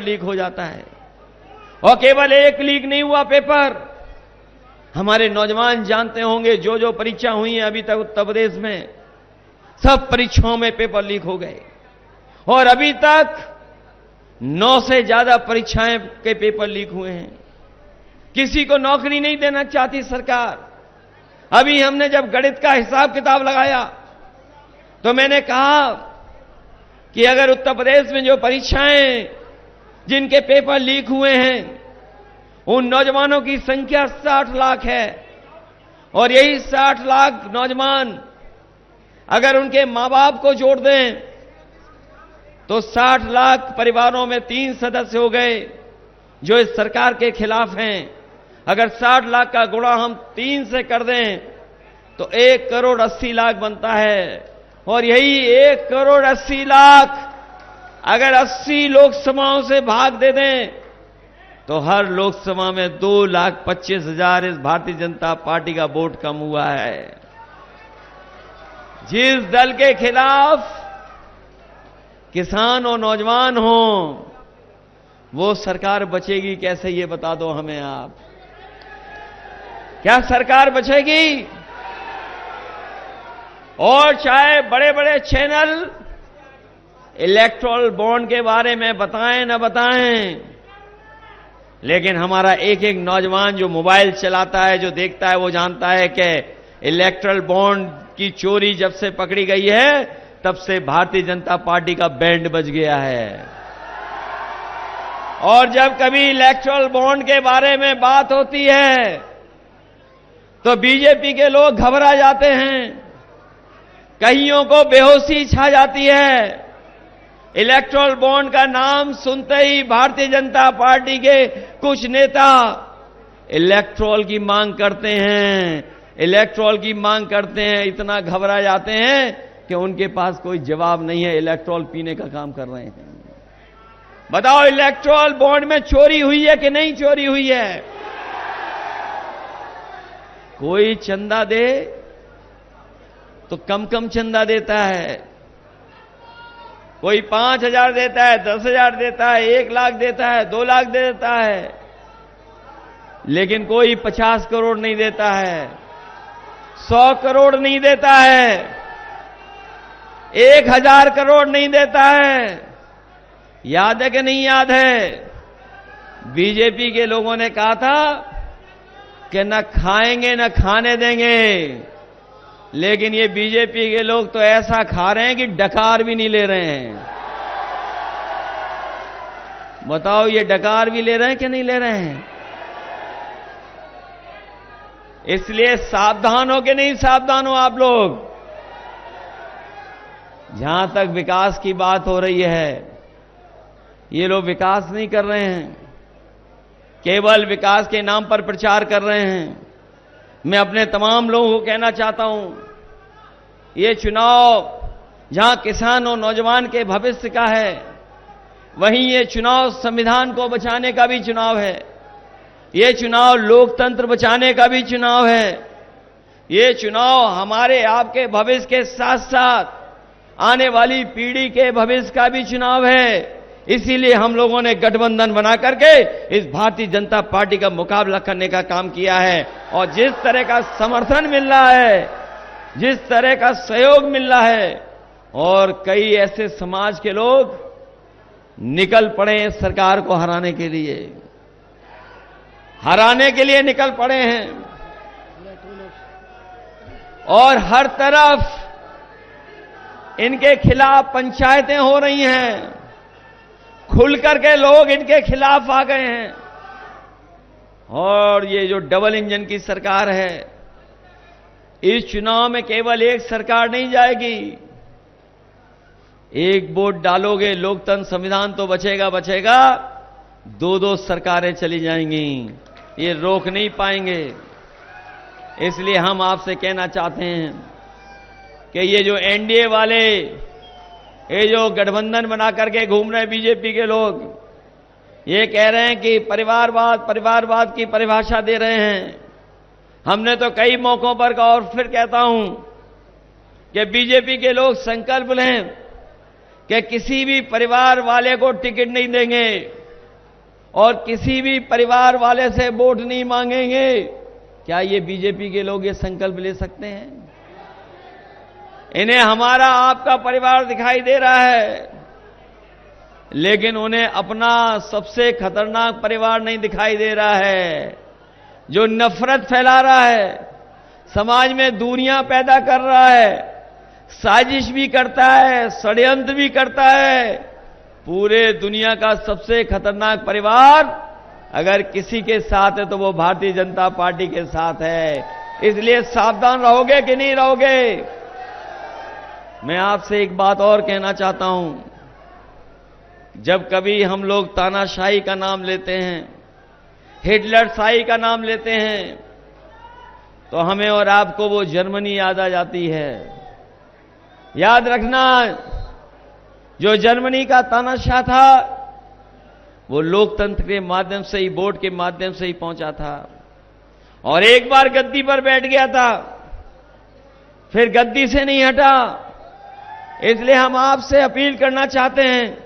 Leak हो जाता है। और केवल एक लीक नहीं हुआ पेपर, हमारे नौजवान जानते होंगे जो जो परीक्षा हुई है अभी तक उत्तर प्रदेश में, सब परीक्षाओं में पेपर लीक हो गए। और अभी तक 9 से ज्यादा परीक्षाएं के पेपर लीक हुए हैं। किसी को नौकरी नहीं देना चाहती सरकार। अभी हमने जब गणित का हिसाब किताब लगाया तो मैंने कहा कि अगर उत्तर प्रदेश में जो परीक्षाएं जिनके पेपर लीक हुए हैं उन नौजवानों की संख्या 60 लाख है, और यही 60 लाख नौजवान अगर उनके मां बाप को जोड़ दें तो 60 लाख परिवारों में 3 सदस्य हो गए जो इस सरकार के खिलाफ हैं। अगर 60 लाख का गुणा हम 3 से कर दें तो 1 करोड़ 80 लाख बनता है। और यही 1 करोड़ 80 लाख अगर 80 लोकसभाओं से भाग दे दें तो हर लोकसभा में 2,25,000 इस भारतीय जनता पार्टी का वोट कम हुआ है। जिस दल के खिलाफ किसान और नौजवान हो वो सरकार बचेगी कैसे, ये बता दो हमें आप। क्या सरकार बचेगी? और चाहे बड़े बड़े चैनल इलेक्टोरल बॉन्ड के बारे में बताएं न बताएं, लेकिन हमारा एक एक नौजवान जो मोबाइल चलाता है, जो देखता है, वो जानता है कि इलेक्टोरल बॉन्ड की चोरी जब से पकड़ी गई है तब से भारतीय जनता पार्टी का बैंड बज गया है। और जब कभी इलेक्टोरल बॉन्ड के बारे में बात होती है तो बीजेपी के लोग घबरा जाते हैं, कईयों को बेहोशी छा जाती है। इलेक्टोरल बॉन्ड का नाम सुनते ही भारतीय जनता पार्टी के कुछ नेता इलेक्टोरल की मांग करते हैं, इलेक्टोरल की मांग करते हैं, इतना घबरा जाते हैं कि उनके पास कोई जवाब नहीं है, इलेक्टोरल पीने का काम कर रहे हैं। बताओ इलेक्टोरल बॉन्ड में चोरी हुई है कि नहीं चोरी हुई है? कोई चंदा दे तो कम कम चंदा देता है, कोई 5,000 देता है, 10,000 देता है, 1 लाख देता है, 2 लाख दे देता है, लेकिन कोई 50 करोड़ नहीं देता है, 100 करोड़ नहीं देता है, 1,000 करोड़ नहीं देता है। याद है कि नहीं याद है? बीजेपी के लोगों ने कहा था कि न खाएंगे न खाने देंगे, लेकिन ये बीजेपी के लोग तो ऐसा खा रहे हैं कि डकार भी नहीं ले रहे हैं। बताओ ये डकार भी ले रहे हैं कि नहीं ले रहे हैं? इसलिए सावधान हो कि नहीं सावधान हो आप लोग? जहां तक विकास की बात हो रही है, ये लोग विकास नहीं कर रहे हैं, केवल विकास के नाम पर प्रचार कर रहे हैं। मैं अपने तमाम लोगों को कहना चाहता हूं, ये चुनाव जहां किसान और नौजवान के भविष्य का है, वहीं ये चुनाव संविधान को बचाने का भी चुनाव है, ये चुनाव लोकतंत्र बचाने का भी चुनाव है, ये चुनाव हमारे आपके भविष्य के साथ साथ आने वाली पीढ़ी के भविष्य का भी चुनाव है। इसीलिए हम लोगों ने गठबंधन बना करके इस भारतीय जनता पार्टी का मुकाबला करने का काम किया है। और जिस तरह का समर्थन मिल रहा है, जिस तरह का सहयोग मिल रहा है, और कई ऐसे समाज के लोग निकल पड़े हैं सरकार को हराने के लिए निकल पड़े हैं, और हर तरफ इनके खिलाफ पंचायतें हो रही हैं, खुलकर के लोग इनके खिलाफ आ गए हैं। और ये जो डबल इंजन की सरकार है, इस चुनाव में केवल एक सरकार नहीं जाएगी, एक वोट डालोगे लोकतंत्र संविधान तो बचेगा, 2-2 सरकारें चली जाएंगी, ये रोक नहीं पाएंगे। इसलिए हम आपसे कहना चाहते हैं कि ये जो एनडीए वाले, ये जो गठबंधन बना करके घूम रहे बीजेपी के लोग, ये कह रहे हैं कि परिवारवाद की परिभाषा दे रहे हैं। हमने तो कई मौकों पर कहा और फिर कहता हूं कि बीजेपी के लोग संकल्प लें कि किसी भी परिवार वाले को टिकट नहीं देंगे, और किसी भी परिवार वाले से वोट नहीं मांगेंगे। क्या ये बीजेपी के लोग ये संकल्प ले सकते हैं? इन्हें हमारा आपका परिवार दिखाई दे रहा है, लेकिन उन्हें अपना सबसे खतरनाक परिवार नहीं दिखाई दे रहा है, जो नफरत फैला रहा है, समाज में दूरियां पैदा कर रहा है, साजिश भी करता है, षड्यंत्र भी करता है। पूरे दुनिया का सबसे खतरनाक परिवार अगर किसी के साथ है तो वो भारतीय जनता पार्टी के साथ है। इसलिए सावधान रहोगे कि नहीं रहोगे? मैं आपसे एक बात और कहना चाहता हूं, जब कभी हम लोग तानाशाही का नाम लेते हैं, हिटलरशाही का नाम लेते हैं, तो हमें और आपको वो जर्मनी याद आ जाती है। याद रखना, जो जर्मनी का तानाशाह था वो लोकतंत्र के माध्यम से ही, वोट के माध्यम से ही पहुंचा था, और एक बार गद्दी पर बैठ गया था, फिर गद्दी से नहीं हटा। इसलिए हम आपसे अपील करना चाहते हैं,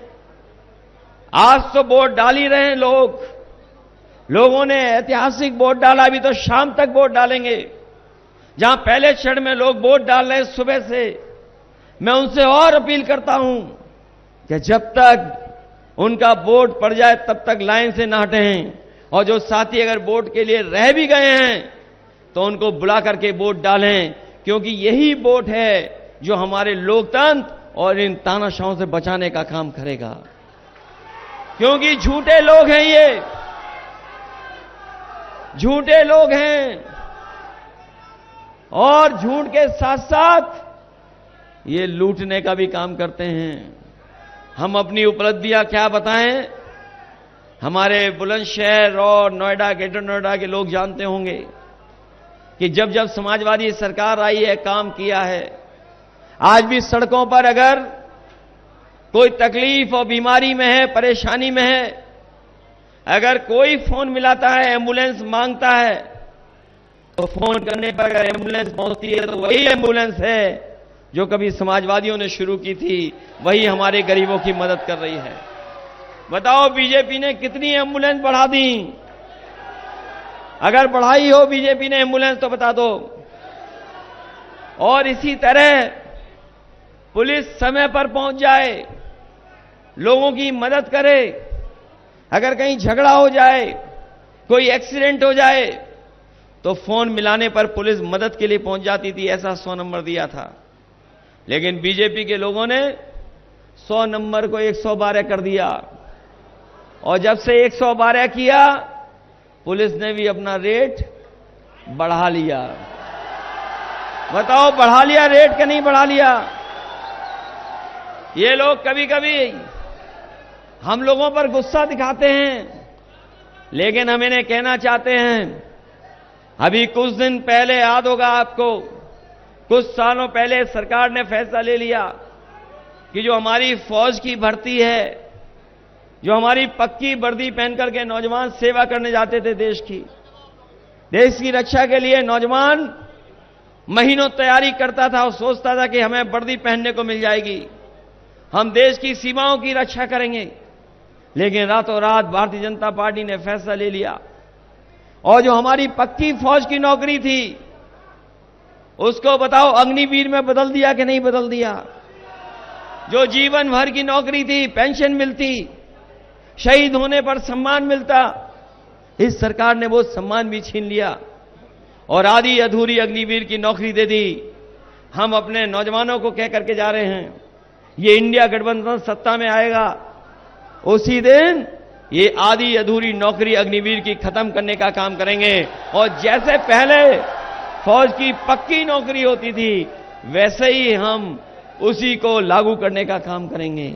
आज तो वोट डाल ही रहे हैं लोगों ने ऐतिहासिक वोट डाला, अभी तो शाम तक वोट डालेंगे। जहां पहले क्षण में लोग वोट डाल रहे हैं सुबह से, मैं उनसे और अपील करता हूं कि जब तक उनका वोट पड़ जाए तब तक लाइन से न हटें, और जो साथी अगर वोट के लिए रह भी गए हैं तो उनको बुला करके वोट डालें, क्योंकि यही वोट है जो हमारे लोकतंत्र और इन तानाशाहों से बचाने का काम करेगा। क्योंकि झूठे लोग हैं, ये झूठे लोग हैं, और झूठ के साथ साथ ये लूटने का भी काम करते हैं। हम अपनी उपलब्धियां क्या बताएं? हमारे बुलंदशहर और नोएडा, ग्रेटर नोएडा के लोग जानते होंगे कि जब जब समाजवादी सरकार आई है, काम किया है। आज भी सड़कों पर अगर कोई तकलीफ और बीमारी में है, परेशानी में है, अगर कोई फोन मिलाता है, एम्बुलेंस मांगता है, तो फोन करने पर अगर एम्बुलेंस पहुंचती है तो वही एम्बुलेंस है जो कभी समाजवादियों ने शुरू की थी, वही हमारे गरीबों की मदद कर रही है। बताओ बीजेपी ने कितनी एम्बुलेंस बढ़ा दी? अगर बढ़ाई हो बीजेपी ने एम्बुलेंस तो बता दो। और इसी तरह पुलिस समय पर पहुंच जाए, लोगों की मदद करे। अगर कहीं झगड़ा हो जाए, कोई एक्सीडेंट हो जाए, तो फोन मिलाने पर पुलिस मदद के लिए पहुंच जाती थी। ऐसा 100 नंबर दिया था। लेकिन बीजेपी के लोगों ने 100 नंबर को 112 कर दिया, और जब से 112 किया, पुलिस ने भी अपना रेट बढ़ा लिया। बताओ, बढ़ा लिया रेट कि नहीं बढ़ा लिया? ये लोग कभी कभी हम लोगों पर गुस्सा दिखाते हैं, लेकिन हम इन्हें कहना चाहते हैं, अभी कुछ दिन पहले याद होगा आपको, कुछ सालों पहले सरकार ने फैसला ले लिया कि जो हमारी फौज की भर्ती है, जो हमारी पक्की वर्दी पहन करके नौजवान सेवा करने जाते थे देश की रक्षा के लिए, नौजवान महीनों तैयारी करता था और सोचता था कि हमें वर्दी पहनने को मिल जाएगी, हम देश की सीमाओं की रक्षा करेंगे। लेकिन रातों रात भारतीय जनता पार्टी ने फैसला ले लिया, और जो हमारी पक्की फौज की नौकरी थी उसको बताओ अग्निवीर में बदल दिया कि नहीं बदल दिया? जो जीवन भर की नौकरी थी, पेंशन मिलती, शहीद होने पर सम्मान मिलता, इस सरकार ने वो सम्मान भी छीन लिया और आधी अधूरी अग्निवीर की नौकरी दे दी। हम अपने नौजवानों को कह करके जा रहे हैं, ये इंडिया गठबंधन सत्ता में आएगा, उसी दिन ये आधी अधूरी नौकरी अग्निवीर की खत्म करने का काम करेंगे, और जैसे पहले फौज की पक्की नौकरी होती थी, वैसे ही हम उसी को लागू करने का काम करेंगे।